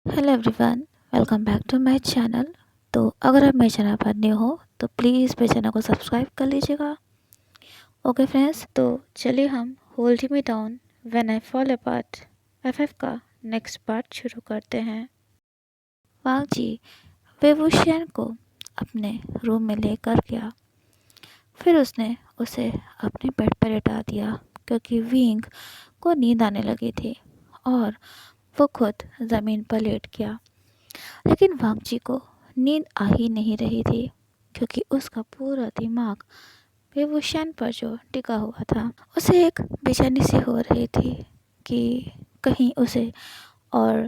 Hello everyone, welcome back to my channel. तो अगर आप मेरे चैनल पर न्यू हो तो प्लीज़ मेरे चैनल को सब्सक्राइब कर लीजिएगा। ओके फ्रेंड्स, तो चलिए हम Hold Me Down When I Fall Apart FF का नेक्स्ट पार्ट शुरू करते हैं। वांग जी वेवुशियन को अपने रूम में लेकर गया। फिर उसने उसे अपने बेड पर लेटा दिया क्योंकि विंग को नींद आने लगी थी और वो खुद ज़मीन पर लेट गया। लेकिन वांगची को नींद आ ही नहीं रही थी क्योंकि उसका पूरा दिमाग वेवुशियन पर जो टिका हुआ था। उसे एक बेचैनी सी हो रही थी कि कहीं उसे और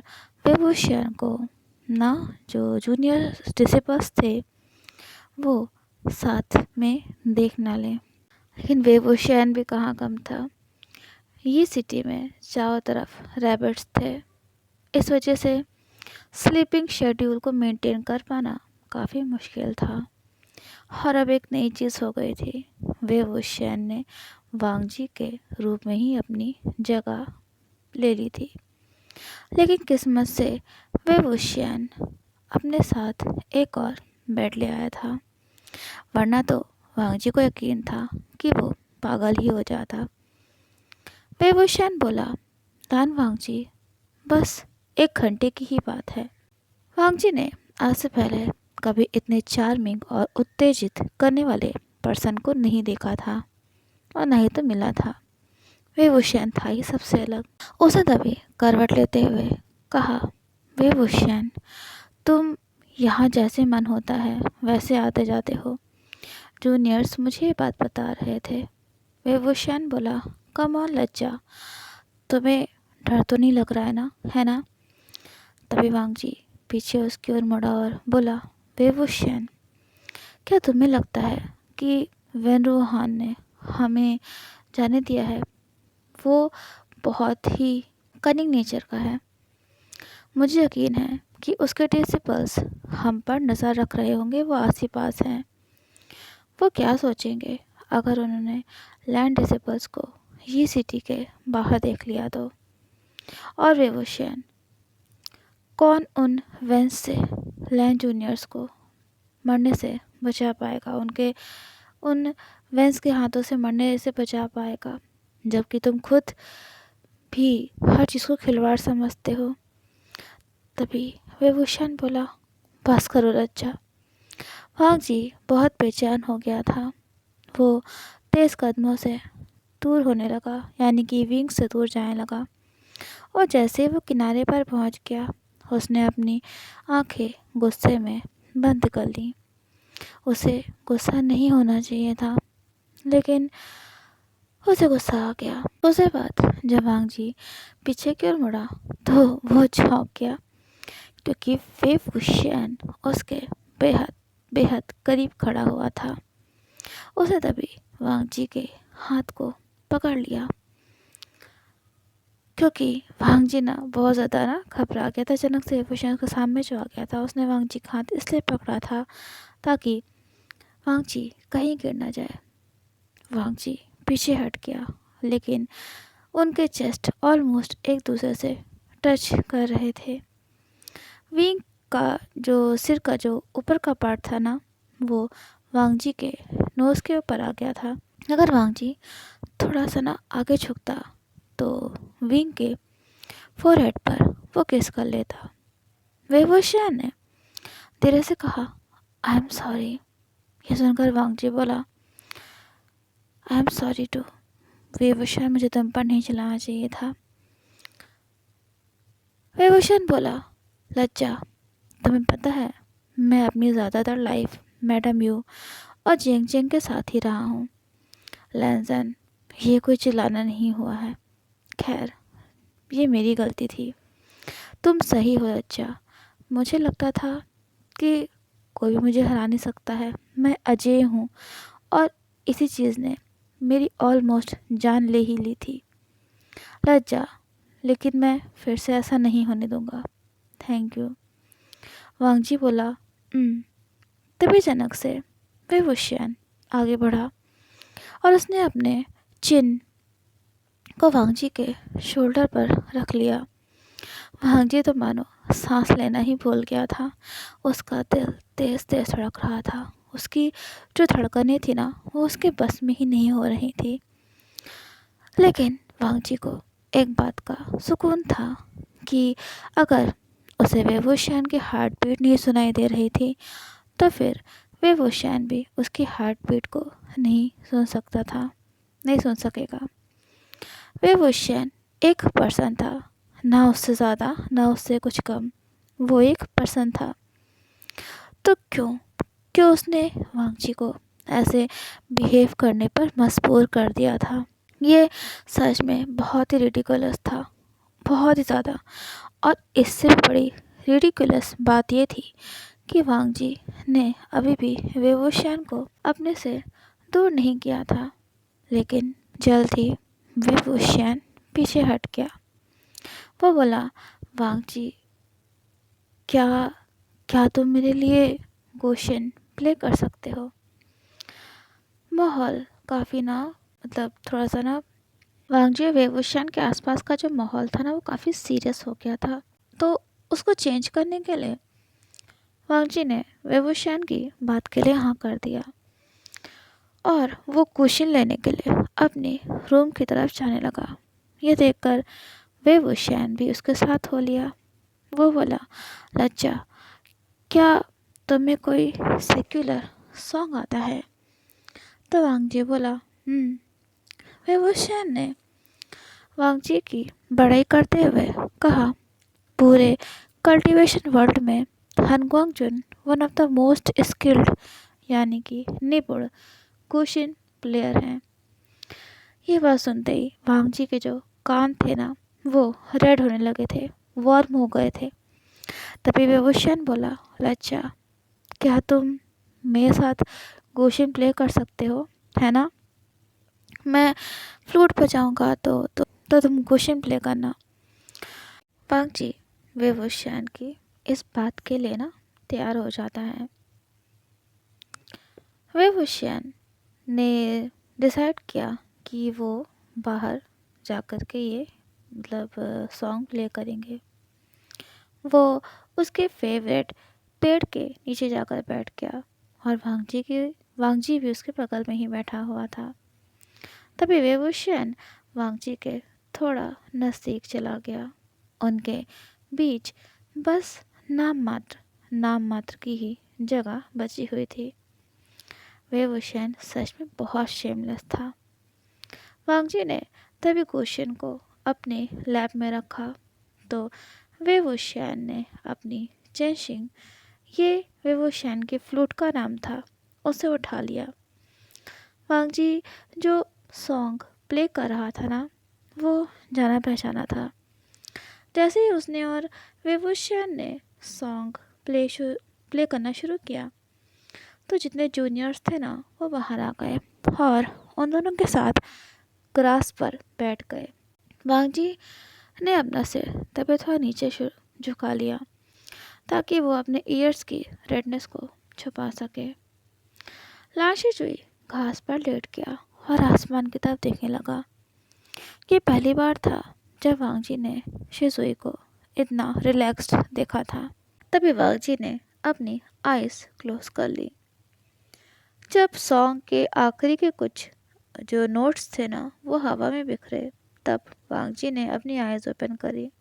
वेवुशियन को ना जो जूनियर डिसिपल्स थे वो साथ में देख ना लें। लेकिन वेवुशियन भी कहाँ कम था। ये सिटी में चारों तरफ रैबिट्स थे। इस वजह से स्लीपिंग शेड्यूल को मेंटेन कर पाना काफ़ी मुश्किल था। और अब एक नई चीज़ हो गई थी, वेवुशियन ने वांगजी के रूप में ही अपनी जगह ले ली थी। लेकिन किस्मत से वेवुशियन अपने साथ एक और बेड ले आया था, वरना तो वांगजी को यकीन था कि वो पागल ही हो जाता। वेवुशियन बोला, दान वांगजी, बस 1 घंटे की ही बात है। वांगजी ने आज से पहले कभी इतने चार्मिंग और उत्तेजित करने वाले पर्सन को नहीं देखा था और ना ही तो मिला था। वेवुशियन था ही सबसे अलग। उसने तभी करवट लेते हुए कहा, वेवुशियन, तुम यहाँ जैसे मन होता है वैसे आते जाते हो। जूनियर्स मुझे ये बात बता रहे थे। वेवुशियन बोला, कम ऑन लज्जा, तुम्हें डर तो नहीं लग रहा है ना? तभी वांगजी पीछे उसकी ओर मुड़ा और बोला, वेवुशियन, क्या तुम्हें लगता है कि वेन रूहान ने हमें जाने दिया है वो बहुत ही कनिंग नेचर का है? मुझे यकीन है कि उसके डिसिपल्स हम पर नज़र रख रहे होंगे, वो आस ही पास हैं। वो क्या सोचेंगे अगर उन्होंने लैंड डिसिपल्स को ये सिटी के बाहर देख लिया तो? और वेवुशियन, कौन उन वेंस से लैंड जूनियर्स को मरने से बचा पाएगा, उनके उन वेंस के हाथों से मरने से बचा पाएगा, जबकि तुम खुद भी हर चीज़ को खिलवाड़ समझते हो? तभी विभूषण बोला, बस करो लज्जा। वांग जी बहुत बेचैन हो गया था। वो तेज़ कदमों से दूर होने लगा, यानी कि विंग से दूर जाने लगा। और जैसे ही वो किनारे पर पहुंच गया, उसने अपनी आंखें गुस्से में बंद कर ली। उसे गुस्सा नहीं होना चाहिए था, लेकिन उसे गुस्सा आ गया। उसके बाद जब वांग जी पीछे की ओर मुड़ा तो वो चौंक गया क्योंकि वेवुशियन उसके बेहद बेहद करीब खड़ा हुआ था। उसे तभी वांग जी के हाथ को पकड़ लिया क्योंकि वांग जी ना बहुत ज़्यादा ना घबरा गया था। अचानक से वेवुशियन के सामने जो आ गया था, उसने वांग जी का हाथ इसलिए पकड़ा था ताकि वांग जी कहीं गिर ना जाए। वांग जी पीछे हट गया, लेकिन उनके चेस्ट ऑलमोस्ट एक दूसरे से टच कर रहे थे। विंग का जो सिर का जो ऊपर का पार्ट था ना, वो वांगजी के नोज़ के ऊपर आ गया था। अगर वांगजी थोड़ा सा ना आगे झुकता तो विंग के फोरहेड पर वो किस कर लेता। वेवुशियन ने धीरे से कहा, आई एम सॉरी। ये सुनकर वांगजी बोला, आई एम सॉरी टू। वेवुशियन, मुझे तुम पर नहीं चलाना चाहिए था। वेवुशियन बोला, लज्जा, तुम्हें पता है मैं अपनी ज़्यादातर लाइफ मैडम यू और जेंग जेंग के साथ ही रहा हूँ। लैंसन, ये कोई चिल्लाना नहीं हुआ है। खैर, ये मेरी गलती थी। तुम सही हो लज्जा। मुझे लगता था कि कोई भी मुझे हरा नहीं सकता है, मैं अजेय हूँ और इसी चीज़ ने मेरी ऑलमोस्ट जान ले ही ली थी। लज्जा, लेकिन मैं फिर से ऐसा नहीं होने दूँगा। Thank you. वांगजी बोला, तभी अचानक से वेवुशियन आगे बढ़ा और उसने अपने चिन को वांगजी के शोल्डर पर रख लिया। वांगजी तो मानो सांस लेना ही भूल गया था। उसका दिल तेज़ तेज़ धड़क रहा था। उसकी जो धड़कनें थी ना, वो उसके बस में ही नहीं हो रही थी। लेकिन वांग जी को एक बात का सुकून था कि अगर उसे वेवोशियान की हार्ट बीट नहीं सुनाई दे रही थी, तो फिर वेवोशियान भी उसकी हार्ट बीट को नहीं सुन सकता था, नहीं सुन सकेगा। वेवोशियान एक पर्सन था, ना उससे ज़्यादा ना उससे कुछ कम। वो एक पर्सन था। तो क्यों क्यों उसने वांग जी को ऐसे बिहेव करने पर मजबूर कर दिया था? ये सच में बहुत ही रिडिकुलस था, बहुत ही ज़्यादा। और इससे भी बड़ी रिडिकुलस बात ये थी कि वांग जी ने अभी भी वेवोशियान को अपने से दूर नहीं किया था। लेकिन जल्द ही वेवोशियान पीछे हट गया। वो बोला, वांग जी, क्या क्या तुम मेरे लिए गोशन प्ले कर सकते हो? माहौल काफ़ी ना, मतलब थोड़ा सा ना, वांग जी वेवोशियान के आसपास का जो माहौल था ना, वो काफ़ी सीरियस हो गया था। तो उसको चेंज करने के लिए वांग जी ने वेवोशियान की बात के लिए हाँ कर दिया और वो कुशन लेने के लिए अपने रूम की तरफ जाने लगा। ये देखकर वेवोशियान भी उसके साथ हो लिया। वो बोला, लज्जा, क्या तुम्हें कोई सेक्युलर सॉन्ग आता है? तो वांग जी बोला, वेवोशियान ने वांग जी की बड़ाई करते हुए कहा, पूरे कल्टीवेशन वर्ल्ड में हनगोंगजुन one of the most skilled, यानी कि निपुण कुशिन प्लेयर हैं। ये बात सुनते ही वांग जी के जो कान थे ना, वो रेड होने लगे थे, वार्म हो गए थे। तभी वेवोशियन बोला, लज्जा, क्या तुम मेरे साथ गोशिन प्ले कर सकते हो, है ना? मैं फ्लूट बजाऊंगा तो तुम गोशिन प्ले करना। वांग जी वेवोशियन की इस बात के लिए ना तैयार हो जाता है। वेवोशियन ने डिसाइड किया कि वो बाहर जाकर के ये मतलब सॉन्ग प्ले करेंगे। वो उसके फेवरेट पेड़ के नीचे जाकर बैठ गया और वांग जी भी उसके बगल में ही बैठा हुआ था। तभी वेवोशियन वांग जी के थोड़ा नज़दीक चला गया। उनके बीच बस नाम मात्र की ही जगह बची हुई थी। वेवोशियन सच में बहुत शेमलेस था। वांग जी ने तभी कुशन को अपने लैब में रखा तो वेवोशियन ने अपनी चेंशिंग, ये वेवोशियन के फ्लूट का नाम था, उसे उठा लिया। वांग जी जो सॉन्ग प्ले कर रहा था ना, वो जाना पहचाना था। जैसे ही उसने और वेवोशियन ने सॉन्ग प्ले करना शुरू किया, तो जितने जूनियर्स थे ना, वो बाहर आ गए और उन दोनों के साथ ग्रास पर बैठ गए। वांग जी ने अपना सिर तभी थोड़ा नीचे झुका लिया ताकि वो अपने ईयर्स की रेडनेस को छुपा सके। लाशी चुई घास पर लेट गया और आसमान की तरफ देखने लगा। ये पहली बार था जब वांग जी ने शिजुई को इतना रिलैक्स्ड देखा था। तभी वांग जी ने अपनी आइज़ क्लोज कर ली। जब सॉन्ग के आखिरी के कुछ जो नोट्स थे ना, वो हवा में बिखरे, तब वांग जी ने अपनी आइज़ ओपन करी।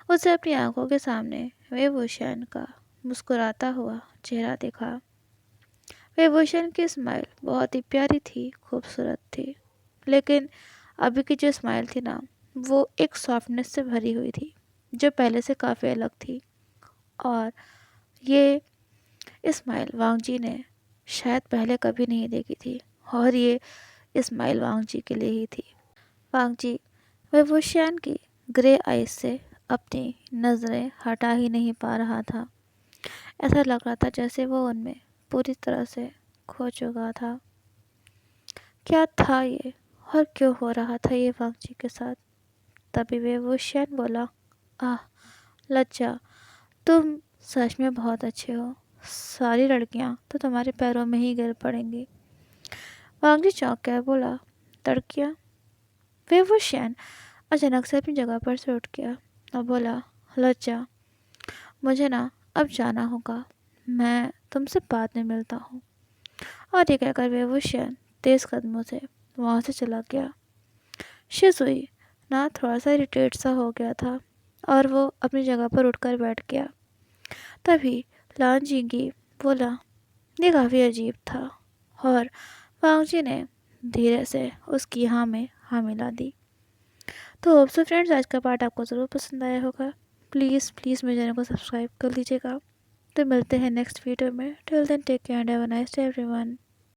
उसे अपनी आंखों के सामने वेवोशियन का मुस्कुराता हुआ चेहरा दिखा। वेवोशियन की स्माइल बहुत ही प्यारी थी, खूबसूरत थी, लेकिन अभी की जो स्माइल थी ना, वो एक सॉफ्टनेस से भरी हुई थी जो पहले से काफ़ी अलग थी। और ये स्माइल वांग जी ने शायद पहले कभी नहीं देखी थी और ये स्माइल वांग जी के लिए ही थी। वांग जी वेवोशियन की ग्रे आइज से अपनी नज़रें हटा ही नहीं पा रहा था। ऐसा लग रहा था जैसे वो उनमें पूरी तरह से खो चुका था। क्या था ये और क्यों हो रहा था ये वांग जी के साथ? तभी वेवोशियन बोला, आह लज्जा, तुम सच में बहुत अच्छे हो। सारी लड़कियां तो तुम्हारे पैरों में ही गिर पड़ेंगी। वांग जी चौंक कर बोला, लड़कियां? वेवोशियन अचानक से अपनी जगह पर से उठ गया और बोला, लज्जा, मुझे ना अब जाना होगा, मैं तुमसे बाद में मिलता हूँ। और ये कहकर बेहोशियन तेज कदमों से वहाँ से चला गया। शिजुई ना थोड़ा सा इरिटेट सा हो गया था और वो अपनी जगह पर उठकर बैठ गया। तभी लान जीगी बोला, ये काफ़ी अजीब था। और वांगजी ने धीरे से उसकी हाँ में हाँ मिला दी। तो होप सो फ्रेंड्स, आज का पार्ट आपको ज़रूर पसंद आया होगा। प्लीज़ प्लीज़ मेरे चैनल को सब्सक्राइब कर लीजिएगा। तो मिलते हैं नेक्स्ट वीडियो में। Till then take care and have a nice day everyone.